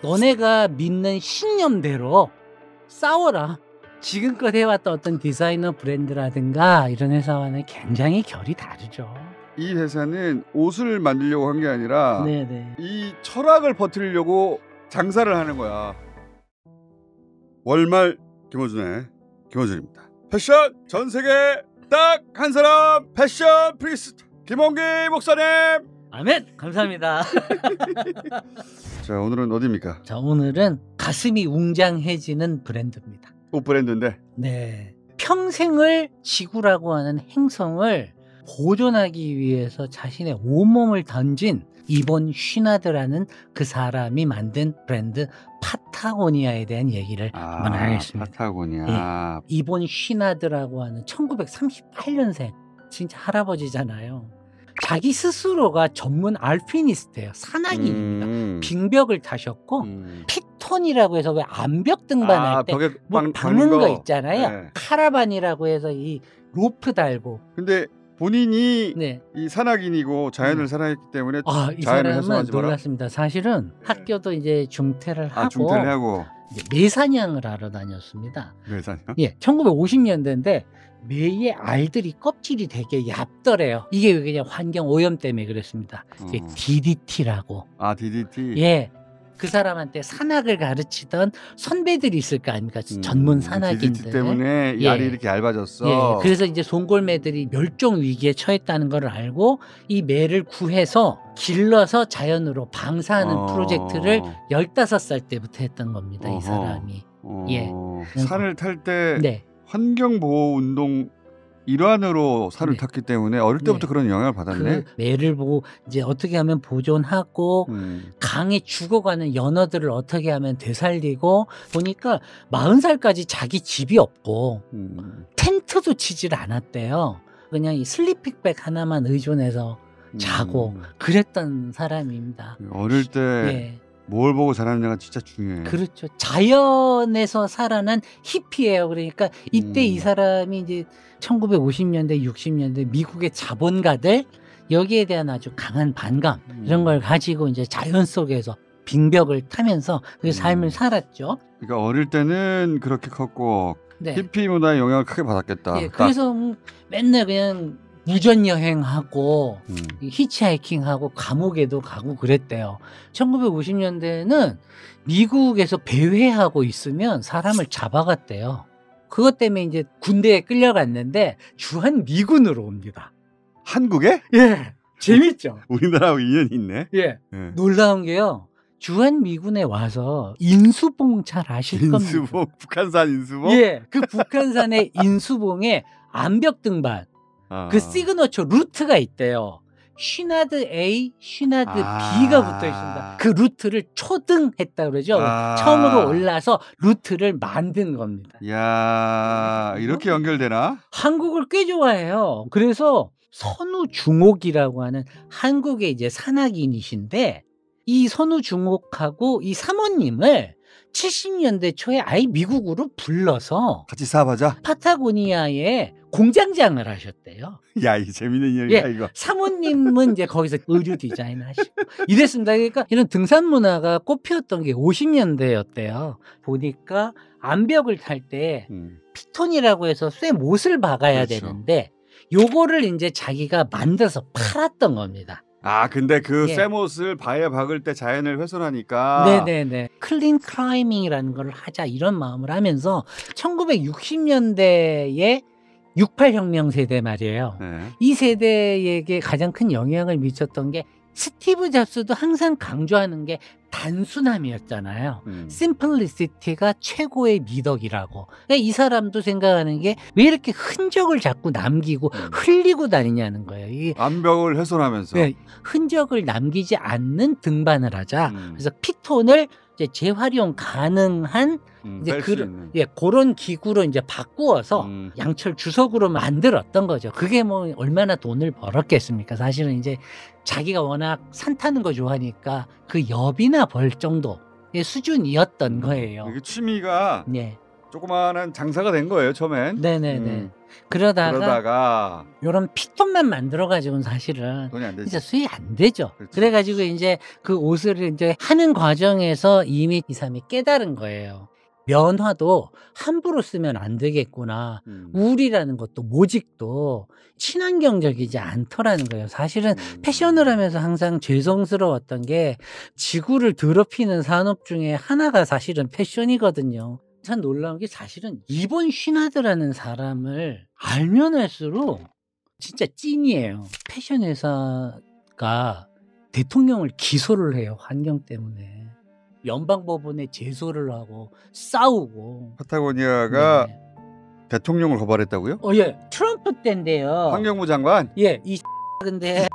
너네가 믿는 신념대로 싸워라. 지금껏 해왔던 어떤 디자이너 브랜드라든가 이런 회사와는 굉장히 결이 다르죠. 이 회사는 옷을 만들려고 한 게 아니라 네네. 이 철학을 퍼뜨리려고 장사를 하는 거야. 월말 김어준입니다. 패션 전 세계 딱 한 사람 패션 프리스트 김홍기 목사님. 아멘. 감사합니다. 자, 오늘은 어디입니까? 자, 오늘은 가슴이 웅장해지는 브랜드입니다. 옷 브랜드인데. 네. 평생을 지구라고 하는 행성을 보존하기 위해서 자신의 온몸을 던진 이본 쉬나드라는 그 사람이 만든 브랜드 파타고니아에 대한 얘기를 한번 하겠습니다. 파타고니아. 예. 이본 쉬나드라고 하는 1938년생 진짜 할아버지잖아요. 자기 스스로가 전문 알피니스트예요. 산악인입니다. 빙벽을 타셨고 피톤이라고 해서 왜 암벽 등반할 때 벽에 뭐 박는 거 있잖아요. 네. 카라반이라고 해서 이 로프 달고. 근데 본인이 네. 이 산악인이고 자연을 사랑했기 때문에 이 자연을 사람은 훼손하지 마라. 놀랐습니다. 사실은 학교도 이제 중퇴를 하고, 중퇴를 하고 이제 매사냥을 하러 다녔습니다. 매사냥? 예, 1950년대인데 매의 알들이 껍질이 되게 얇더래요. 이게 왜 그냥 환경 오염 때문에 그랬습니다. 이게 DDT라고. DDT. 예. 그 사람한테 산악을 가르치던 선배들이 있을 거 아닙니까? 전문 산악인들. DDT 때문에 예. 알이 이렇게 얇아졌어. 예. 그래서 이제 송골매들이 멸종 위기에 처했다는 걸 알고 이 매를 구해서 길러서 자연으로 방사하는 프로젝트를 15살 때부터 했던 겁니다. 이 사람이. 예. 산을 탈 때 네. 환경보호 운동 일환으로 산을 네. 탔기 때문에 어릴 때부터 네. 그런 영향을 받았네. 그 매를 보고 이제 어떻게 하면 보존하고 강에 죽어가는 연어들을 어떻게 하면 되살리고 보니까 40살까지 자기 집이 없고 텐트도 치질 않았대요. 그냥 이 슬리핑백 하나만 의존해서 자고 그랬던 사람입니다. 어릴 때 뭘 보고 자랐냐가 진짜 중요해. 그렇죠. 자연에서 살아난 히피예요. 그러니까 이때 이 사람이 이제 1950년대, 60년대 미국의 자본가들 여기에 대한 아주 강한 반감 이런 걸 가지고 이제 자연 속에서 빙벽을 타면서 그 삶을 살았죠. 그러니까 어릴 때는 그렇게 컸고 네. 히피 문화의 영향을 크게 받았겠다. 예, 그래서 맨날 그냥 무전 여행하고 히치하이킹하고 감옥에도 가고 그랬대요. 1950년대에는 미국에서 배회하고 있으면 사람을 잡아갔대요. 그것 때문에 이제 군대에 끌려갔는데 주한 미군으로 옵니다. 한국에? 예, 재밌죠. 우리나라하고 인연이 있네. 예, 놀라운 게요. 주한 미군에 와서 인수봉 잘 아실 겁니다. 인수봉, 북한산 인수봉? 예, 그 북한산의 인수봉에 암벽 등반. 그 시그너처 루트가 있대요. 쉬나드 A, 쉬나드 B가 붙어 있습니다. 그 루트를 초등했다 그러죠. 처음으로 올라서 루트를 만든 겁니다. 이야, 이렇게 연결되나? 한국을 꽤 좋아해요. 그래서 선우중옥이라고 하는 한국의 이제 산악인이신데 이 선우중옥하고 이 사모님을 70년대 초에 아예 미국으로 불러서 같이 사업하자. 파타고니아에 공장장을 하셨대요. 야, 이 재밌는 이야기야 이거. 사모님은 이제 거기서 의류 디자인 하시고 이랬습니다. 그러니까 이런 등산 문화가 꽃피웠던 게 50년대였대요. 보니까 암벽을 탈 때 피톤이라고 해서 쇠 못을 박아야 되는데 요거를 이제 자기가 만들어서 팔았던 겁니다. 근데 그 쇠못을 바에 박을 때 자연을 훼손하니까. 네네네. 클린 클라이밍이라는 걸 하자 이런 마음을 하면서 1960년대에 68혁명 세대 말이에요. 이 세대에게 가장 큰 영향을 미쳤던 게 스티브 잡스도 항상 강조하는 게 단순함이었잖아요. 심플리시티가 최고의 미덕이라고. 그러니까 이 사람도 생각하는 게 왜 이렇게 흔적을 자꾸 남기고 흘리고 다니냐는 거예요. 이 암벽을 훼손하면서. 흔적을 남기지 않는 등반을 하자. 그래서 피톤을 이제 재활용 가능한 이제 그런 기구로 이제 바꾸어서 양철 주석으로 만들었던 거죠. 그게 뭐 얼마나 돈을 벌었겠습니까? 사실은 이제 자기가 워낙 산 타는 거 좋아하니까 그 엽이나 벌 정도의 수준이었던 거예요. 이게 취미가 조그마한 장사가 된 거예요, 처음엔. 네네네. 그러다가 이런 피톤만 만들어가지고는 사실은 돈이 안 되지. 진짜 수익이 안 되죠. 그렇지. 그래가지고 이제 그 옷을 이제 하는 과정에서 이미 이 사람이 깨달은 거예요. 면화도 함부로 쓰면 안 되겠구나. 울이라는 것도 모직도 친환경적이지 않더라는 거예요. 사실은 패션을 하면서 항상 죄송스러웠던 게 지구를 더럽히는 산업 중에 하나가 사실은 패션이거든요. 참 놀라운 게 사실은 이본 슈나드라는 사람을 알면 할수록 진짜 찐이에요. 패션 회사가 대통령을 기소를 해요. 환경 때문에. 연방법원에 제소를 하고 싸우고. 파타고니아가 네. 대통령을 고발했다고요? 예. 트럼프 때인데요. 환경부 장관? 예. 근데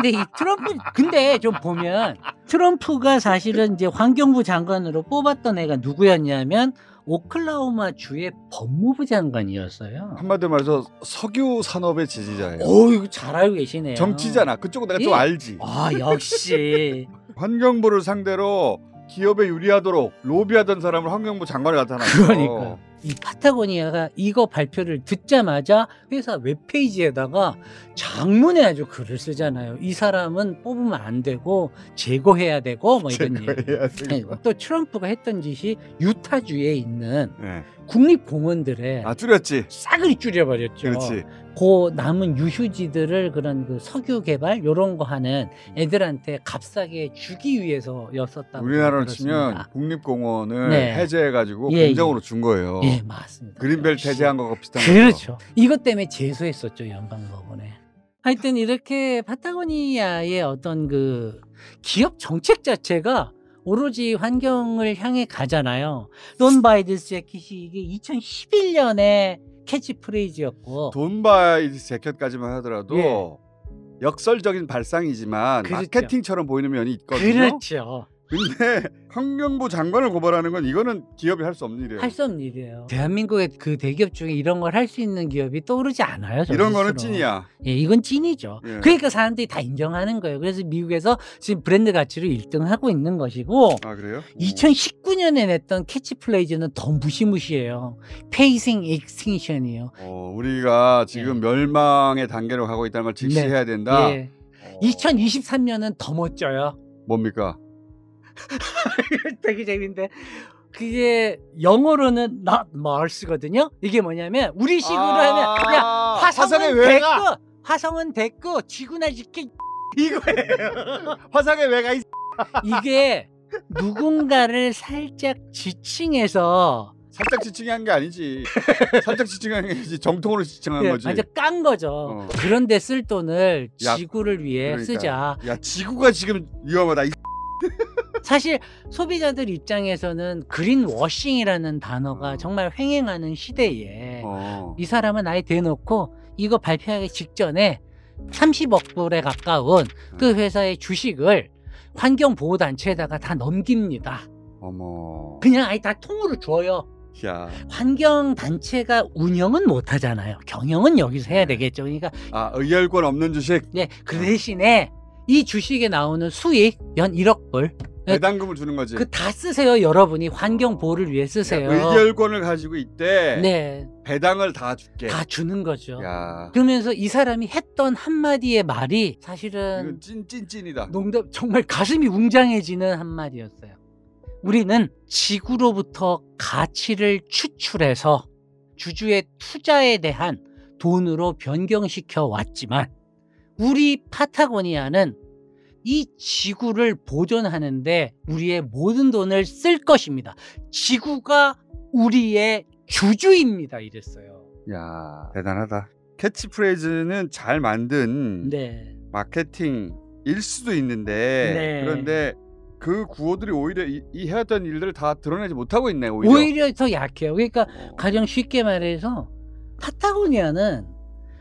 이 트럼프 근데 좀 보면 트럼프가 사실은 이제 환경부 장관으로 뽑았던 애가 누구였냐면 오클라호마 주의 법무부 장관이었어요. 한마디로 말해서 석유 산업의 지지자예요. 이거 잘 알고 계시네요. 정치잖아. 그쪽은 내가 좀 알지. 역시. 환경부를 상대로 기업에 유리하도록 로비하던 사람을 환경부 장관에 나타났어. 그러니까 이 파타고니아가 이거 발표를 듣자마자 회사 웹페이지에다가 장문에 아주 글을 쓰잖아요. 이 사람은 뽑으면 안 되고 제거해야 되고 뭐 이런 얘기. 또 트럼프가 했던 짓이 유타주에 있는 국립공원들에 줄였지. 싸그리 줄여버렸죠. 그렇지. 그 남은 유휴지들을 그런 그 석유 개발 요런 거 하는 애들한테 값싸게 주기 위해서였었다고. 우리나라로 치면 국립공원을 해제해가지고 공장으로 준 거예요. 예, 맞습니다. 그린벨트 해제한 거가 비슷한 거죠. 그렇죠. 이것 때문에 제소했었죠, 연방법원에. 하여튼 이렇게 파타고니아의 어떤 그 기업 정책 자체가 오로지 환경을 향해 가잖아요. Don't buy this jacket이 이게 2011년에 캐치프레이즈였고. Don't buy this jacket까지만 하더라도 역설적인 발상이지만 마케팅처럼 보이는 면이 있거든요. 그렇죠. 근데 환경부 장관을 고발하는 건 이거는 기업이 할 수 없는 일이에요. 할 수 없는 일이에요. 대한민국의 그 대기업 중에 이런 걸 할 수 있는 기업이 떠오르지 않아요. 이런 거는 찐이야. 예, 이건 찐이죠. 그러니까 사람들이 다 인정하는 거예요. 그래서 미국에서 지금 브랜드 가치로 1등하고 있는 것이고. 아, 그래요? 2019년에 냈던 캐치플레이즈는 더 무시무시해요. Facing Extinction이에요. 우리가 지금 멸망의 단계로 가고 있다는 걸 직시해야 된다. 2023년은 더 멋져요. 뭡니까? 되게 재밌는데 그게 영어로는 not Mars거든요. 이게 뭐냐면 우리식으로 하면 야 화성은 됐고 지구나 지켜 이거예요. 화성에 왜 가? 이게 누군가를 살짝 지칭해서 살짝 지칭한 게 아니지. 살짝 지칭한 게 아니지. 정통으로 지칭한 거지. 완전 깐 거죠. 그런데 쓸 돈을 지구를 위해 그러니까. 쓰자. 야, 지구가 지금 위험하다. 사실 소비자들 입장에서는 그린워싱이라는 단어가 정말 횡행하는 시대에 이 사람은 아예 대놓고 이거 발표하기 직전에 30억 불에 가까운 그 회사의 주식을 환경보호단체에다가 다 넘깁니다. 어머. 그냥 아예 다 통으로 줘요. 야. 환경단체가 운영은 못하잖아요. 경영은 여기서 해야 되겠죠. 그러니까 의결권 없는 주식. 네, 그 대신에 이 주식에 나오는 수익 연 1억 불 배당금을 주는 거지. 그 다 쓰세요. 여러분이 환경 보호를 위해 쓰세요. 의결권을 가지고 있대. 네. 배당을 다 줄게. 다 주는 거죠. 야. 그러면서 이 사람이 했던 한마디의 말이 사실은 이건 찐이다. 농담 정말 가슴이 웅장해지는 한마디였어요. 우리는 지구로부터 가치를 추출해서 주주의 투자에 대한 돈으로 변경시켜 왔지만 우리 파타고니아는 이 지구를 보존하는데 우리의 모든 돈을 쓸 것입니다. 지구가 우리의 주주입니다. 이랬어요. 야, 대단하다. 캐치프레이즈는 잘 만든 마케팅일 수도 있는데 그런데 그 구호들이 오히려 이 해왔던 일들을 다 드러내지 못하고 있네. 오히려 더 약해요. 그러니까 가령 쉽게 말해서 파타고니아는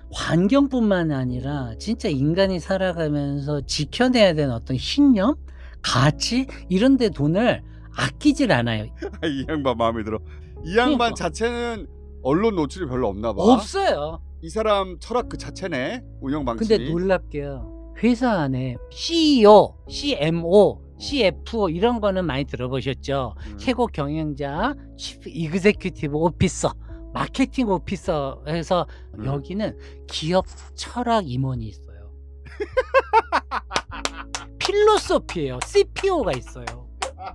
환경뿐만 아니라 진짜 인간이 살아가면서 지켜내야 되는 어떤 신념, 가치 이런 데 돈을 아끼질 않아요. 이 양반 마음에 들어. 이 양반 자체는 언론 노출이 별로 없나 봐. 없어요. 이 사람 철학 그 자체네. 운영 방식이. 근데 놀랍게요. 회사 안에 CEO, CMO, CFO 이런 거는 많이 들어보셨죠. 최고 경영자, Chief Executive Officer 마케팅 오피서에서 여기는 기업 철학 임원이 있어요. 필로소피예요. CPO가 있어요.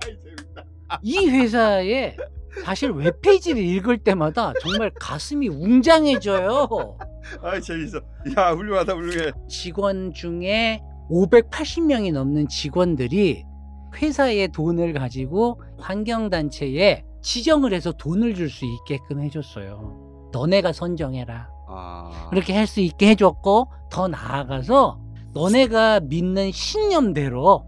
재밌다. 이 회사에 사실 웹페이지를 읽을 때마다 정말 가슴이 웅장해져요. 재밌어. 야, 훌륭하다, 훌륭해. 직원 중에 580명이 넘는 직원들이 회사의 돈을 가지고 환경단체에 지정을 해서 돈을 줄 수 있게끔 해줬어요. 너네가 선정해라. 그렇게 할 수 있게 해줬고, 더 나아가서 너네가 믿는 신념대로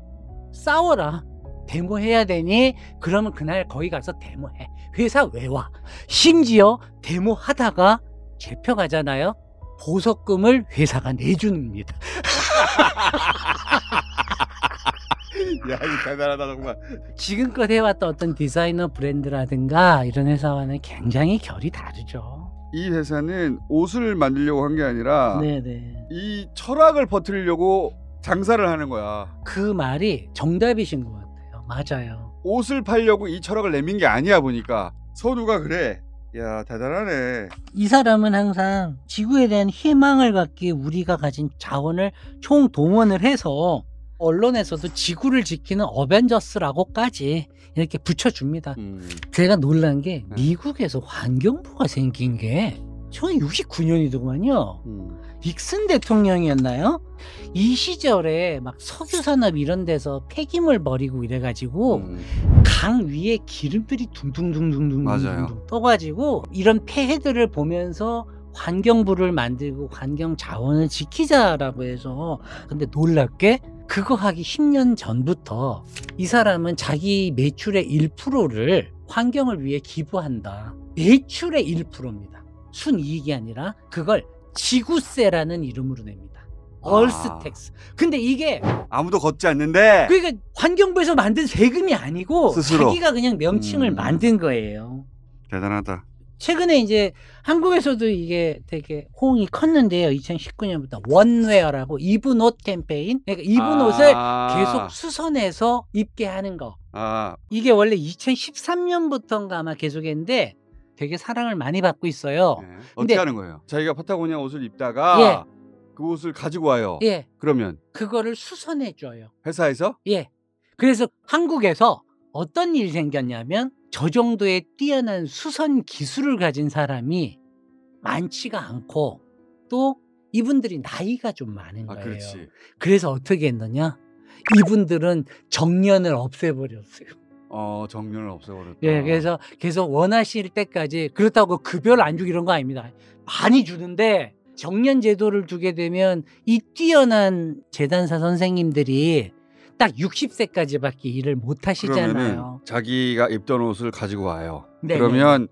싸워라. 데모해야 되니 그러면 그날 거기 가서 데모해. 회사 왜 와? 심지어 데모하다가 잡혀가잖아요. 보석금을 회사가 내줍니다. 야, 이거 대단하다 정말. 지금껏 해왔던 어떤 디자이너 브랜드라든가 이런 회사와는 굉장히 결이 다르죠. 이 회사는 옷을 만들려고 한 게 아니라 네네. 이 철학을 퍼뜨리려고 장사를 하는 거야. 그 말이 정답이신 것 같아요. 맞아요. 옷을 팔려고 이 철학을 내민 게 아니야 보니까. 선우가 그래. 야, 대단하네. 이 사람은 항상 지구에 대한 희망을 갖기 우리가 가진 자원을 총동원을 해서 언론에서도 지구를 지키는 어벤져스라고까지 이렇게 붙여줍니다. 제가 놀란 게 미국에서 환경부가 생긴 게 1969년이더구만요. 닉슨 대통령이었나요? 이 시절에 막 석유산업 이런 데서 폐기물 버리고 이래가지고 강 위에 기름들이 둥둥둥둥둥 떠가지고 이런 폐해들을 보면서 환경부를 만들고 환경 자원을 지키자라고 해서. 근데 놀랍게 그거 하기 10년 전부터 이 사람은 자기 매출의 1%를 환경을 위해 기부한다. 매출의 1%입니다. 순이익이 아니라 그걸 지구세라는 이름으로 냅니다. 얼스텍스. 근데 이게 아무도 걷지 않는데, 그러니까 환경부에서 만든 세금이 아니고 스스로 자기가 그냥 명칭을 만든 거예요. 대단하다. 최근에 이제 한국에서도 이게 되게 호응이 컸는데요. 2019년부터 원웨어라고 입은 옷 캠페인. 그러니까 입은 옷을 계속 수선해서 입게 하는 거. 이게 원래 2013년부터인가 아마 계속했는데 되게 사랑을 많이 받고 있어요. 네. 어떻게 하는 거예요? 자기가 파타고니아 옷을 입다가 그 옷을 가지고 와요. 그러면 그거를 수선해줘요. 회사에서? 그래서 한국에서 어떤 일이 생겼냐면 저 정도의 뛰어난 수선 기술을 가진 사람이 많지가 않고 또 이분들이 나이가 좀 많은 거예요. 그렇지. 그래서 어떻게 했느냐? 이분들은 정년을 없애버렸어요. 정년을 없애버렸다. 그래서 계속 원하실 때까지. 그렇다고 급여를 안 주고 이런 거 아닙니다. 많이 주는데 정년 제도를 두게 되면 이 뛰어난 재단사 선생님들이 딱 60세까지밖에 일을 못 하시잖아요. 자기가 입던 옷을 가지고 와요. 그러면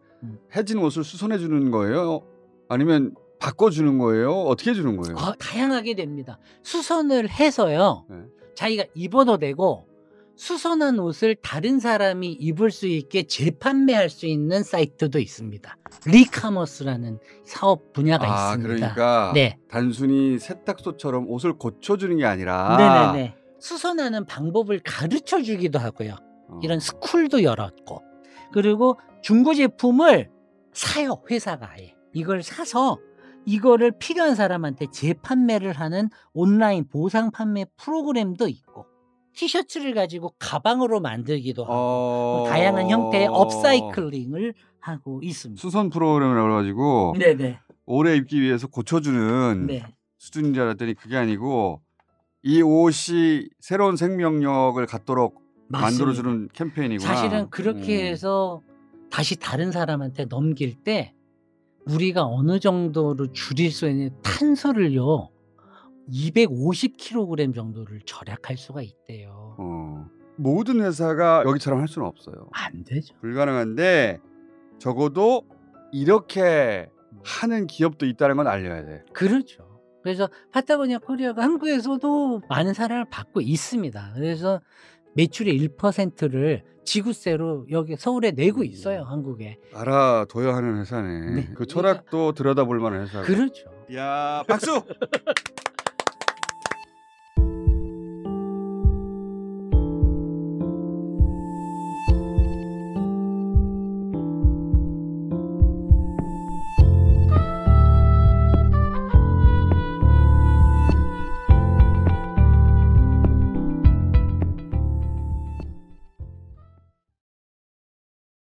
해진 옷을 수선해 주는 거예요? 아니면 바꿔주는 거예요? 어떻게 주는 거예요? 다양하게 됩니다. 수선을 해서요. 자기가 입어도 되고 수선한 옷을 다른 사람이 입을 수 있게 재판매할 수 있는 사이트도 있습니다. 리카머스라는 사업 분야가 있습니다. 그러니까 단순히 세탁소처럼 옷을 고쳐주는 게 아니라 수선하는 방법을 가르쳐 주기도 하고요. 이런 스쿨도 열었고. 그리고 중고 제품을 사요. 회사가 아예. 이걸 사서 이거를 필요한 사람한테 재판매를 하는 온라인 보상 판매 프로그램도 있고, 티셔츠를 가지고 가방으로 만들기도 하고 다양한 형태의 업사이클링을 하고 있습니다. 수선 프로그램이라고 해가지고 오래 입기 위해서 고쳐주는 수준인 줄 알았더니 그게 아니고 이 옷이 새로운 생명력을 갖도록 만들어주는 캠페인이구나. 사실은 그렇게 해서 다시 다른 사람한테 넘길 때 우리가 어느 정도로 줄일 수 있는 탄소를요 250kg 정도를 절약할 수가 있대요. 모든 회사가 여기처럼 할 수는 없어요. 안 되죠. 불가능한데 적어도 이렇게 하는 기업도 있다는 건 알려야 돼. 그렇죠. 그래서 파타고니아 코리아가 한국에서도 많은 사랑을 받고 있습니다. 그래서 매출의 1%를 지구세로 여기 서울에 내고 있어요. 한국에. 알아둬야 하는 회사네. 그 철학도 들여다볼 만한 회사. 그렇죠. 야, 박수.